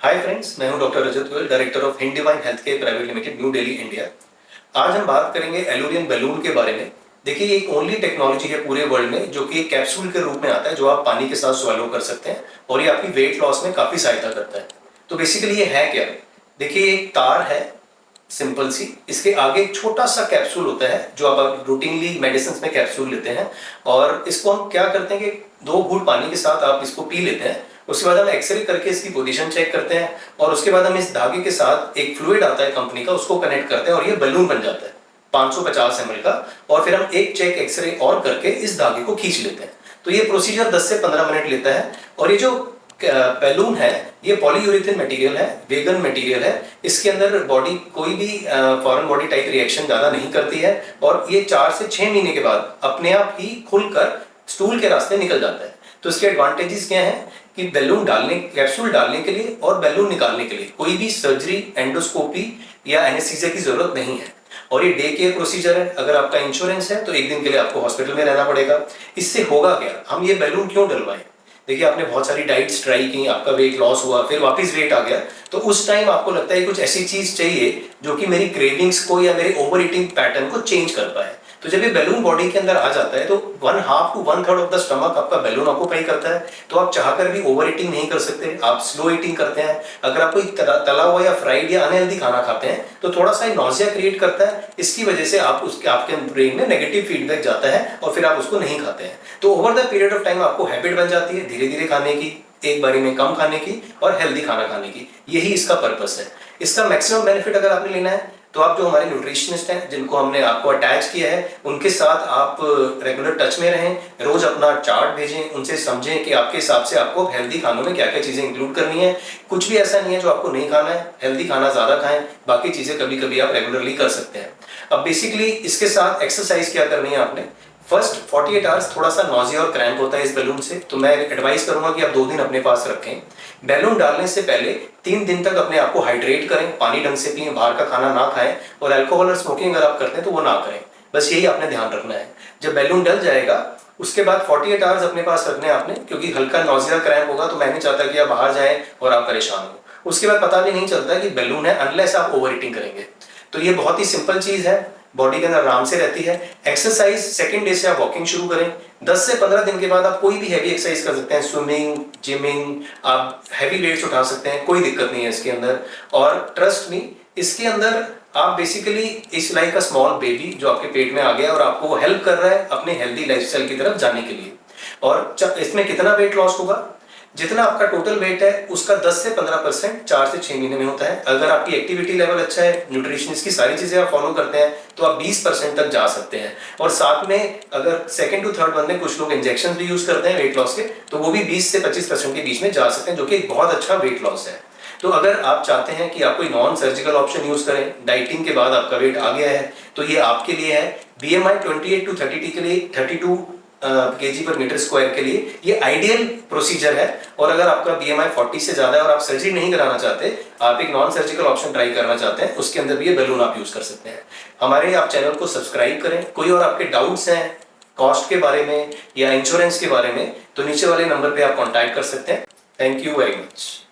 Hi friends, मैं हूं doctor Rajat Goyal, director of Hind divine health care private limited, new Delhi, India. आज हम बात करेंगे एलुरियन बैलून के बारे में। देखिए, ये एक ओनली टेक्नोलॉजी है पूरे वर्ल्ड में जो कि एक कैप्सूल के रूप में आता है, जो आप पानी के साथ स्वेलो कर सकते हैं और ये आपकी वेट लॉस में काफी सहायता करता है। तो बेसिकली ये है क्या? देखिए, एक तार है सिंपल सी, इसके आगे एक छोटा सा कैप्सूल होता है जो आप रूटीनली मेडिसिन में कैप्सूल लेते हैं, और इसको हम क्या करते हैं कि 2 घूंट पानी के साथ आप इसको पी लेते हैं। उसके बाद हम एक्सरे करके इसकी पोजीशन चेक करते हैं और उसके बाद हम इस धागे के साथ एक फ्लूइड आता है कंपनी का, उसको कनेक्ट करते हैं और ये बलून बन जाता है 550 ml का। और फिर हम एक चेक एक्सरे और करके इस धागे को खींच लेते हैं। तो ये प्रोसीजर 10 से 15 मिनट लेता है। और ये जो बैलून है ये पॉलीयूरेथेन मटेरियल है, वेगन मटेरियल है। इसके अंदर बॉडी कोई भी फॉरेन बॉडी टाइप रिएक्शन ज्यादा नहीं करती है और ये 4 से 6 महीने के बाद अपने आप ही खुलकर स्टूल के रास्ते निकल जाता है। तो इसके एडवांटेजेस क्या हैं कि बैलून डालने, कैप्सूल डालने के लिए और बैलून निकालने के लिए कोई भी सर्जरी, एंडोस्कोपी या एनेस्थीसिया की जरूरत नहीं है। और ये डे केयर प्रोसीजर है। अगर आपका इंश्योरेंस है तो 1 दिन के लिए आपको हॉस्पिटल में रहना पड़ेगा। इससे होगा क्या, हम ये बैलून क्यों डलवाएं? देखिए, आपने बहुत सारी डाइट्स ट्राई की, आपका वेट लॉस हुआ, फिर वापस वेट आ गया, तो उस टाइम आपको लगता है कुछ ऐसी चीज चाहिए जो कि मेरी क्रेविंग्स को या मेरे ओवर ईटिंग पैटर्न को चेंज कर पाए। तो जब ये बैलून बॉडी के अंदर आ जाता है तो 1/2 to 1/3 ऑफ द स्टमक आपका बैलून ऑक्यूपाई करता है। तो आप चाहकर भी ओवर ईटिंग नहीं कर सकते, आप स्लो ईटिंग करते हैं। अगर आप कोई तला हुआ या फ्राइड या अनहेल्दी खाना खाते हैं तो थोड़ा सा नॉजिया क्रिएट करता है। इसकी वजह से आपके ब्रेन में नेगेटिव फीडबैक जाता है और फिर आप उसको नहीं खाते हैं। तो over the period of time आपको हैबिट बन जाती है धीरे धीरे खाने की, एक बारी में कम खाने की और हेल्दी खाना खाने की। यही इसका पर्पस है। इसका मैक्सिमम बेनिफिट अगर आपने लेना है तो आप जो हमारे न्यूट्रिशनिस्ट हैं जिनको हमने आपको अटैच किया है उनके साथ आप रेगुलर टच में रहें, रोज अपना चार्ट भेजें, उनसे समझें कि आपके हिसाब से आपको हेल्दी खानों में क्या क्या चीजें इंक्लूड करनी है। कुछ भी ऐसा नहीं है जो आपको नहीं खाना है, हेल्दी खाना ज्यादा खाएं, बाकी चीजें कभी कभी आप रेगुलरली कर सकते हैं। अब बेसिकली इसके साथ एक्सरसाइज क्या करनी है आपने, फर्स्ट 48 आवर्स थोड़ा सा नॉजिया और क्रैम्प होता है इस बैलून से, तो मैं एडवाइस करूंगा कि आप 2 दिन अपने पास रखें। बैलून डालने से पहले 3 दिन तक अपने आप को हाइड्रेट करें, पानी ढंग से पिएं, बाहर का खाना ना खाएं और अल्कोहल और स्मोकिंग अगर आप करते हैं तो वो ना करें। बस यही आपने ध्यान रखना है। जब बैलून डल जाएगा उसके बाद 48 आवर्स अपने पास रखने आपने, क्योंकि हल्का नॉजिया क्रैम्प होगा तो मैं नहीं चाहता कि आप बाहर जाएं और आप परेशान हो। उसके बाद पता भी नहीं चलता कि बैलून है अनलेस आप ओवर ईटिंग करेंगे। तो ये बहुत ही सिंपल चीज है, बॉडी के अंदर आराम से रहती है। एक्सरसाइज सेकंड डे से आप वॉकिंग शुरू करें। 10 से 15 दिन के बाद आप कोई भी हैवी एक्सरसाइज कर सकते हैं, स्विमिंग, जिमिंग, आप हैवी वेट्स उठा सकते हैं, कोई दिक्कत नहीं है इसके अंदर। और ट्रस्ट मी, इसके अंदर आप बेसिकली इस लाइक अ स्मॉल बेबी जो आपके पेट में आ गया और आपको हेल्प कर रहा है अपने हेल्दी लाइफस्टाइल की तरफ जाने के लिए। और इसमें कितना वेट लॉस होगा, जितना आपका टोटल वेट है उसका 10 से 15% 4 से 6 महीने में होता है। अगर आपकी एक्टिविटी लेवल अच्छा है, न्यूट्रिशनिस्ट की सारी चीजें आप फॉलो करते हैं तो आप 20% तक जा सकते हैं। और साथ में अगर सेकंड टू थर्ड मंथ में कुछ लोग इंजेक्शन भी यूज करते हैं वेट लॉस के, तो वो भी 20 से 25% के बीच में जा सकते हैं, जो कि एक बहुत अच्छा वेट लॉस है। तो अगर आप चाहते हैं कि आप कोई नॉन सर्जिकल ऑप्शन यूज करें, डाइटिंग के बाद आपका वेट आ गया है, तो ये आपके लिए है। BMI 28 to 30 के लिए 32 kg पर मीटर स्क्वायर के लिए ये आइडियल प्रोसीजर है। और अगर आपका BMI 40 से ज्यादा है और आप सर्जरी नहीं कराना चाहते, आप एक नॉन सर्जिकल ऑप्शन ट्राई करना चाहते हैं, उसके अंदर भी ये बैलून आप यूज कर सकते हैं। हमारे आप चैनल को सब्सक्राइब करें। कोई और आपके डाउट्स हैं कॉस्ट के बारे में या इंश्योरेंस के बारे में तो नीचे वाले नंबर पे आप कॉन्टैक्ट कर सकते हैं। Thank you very much.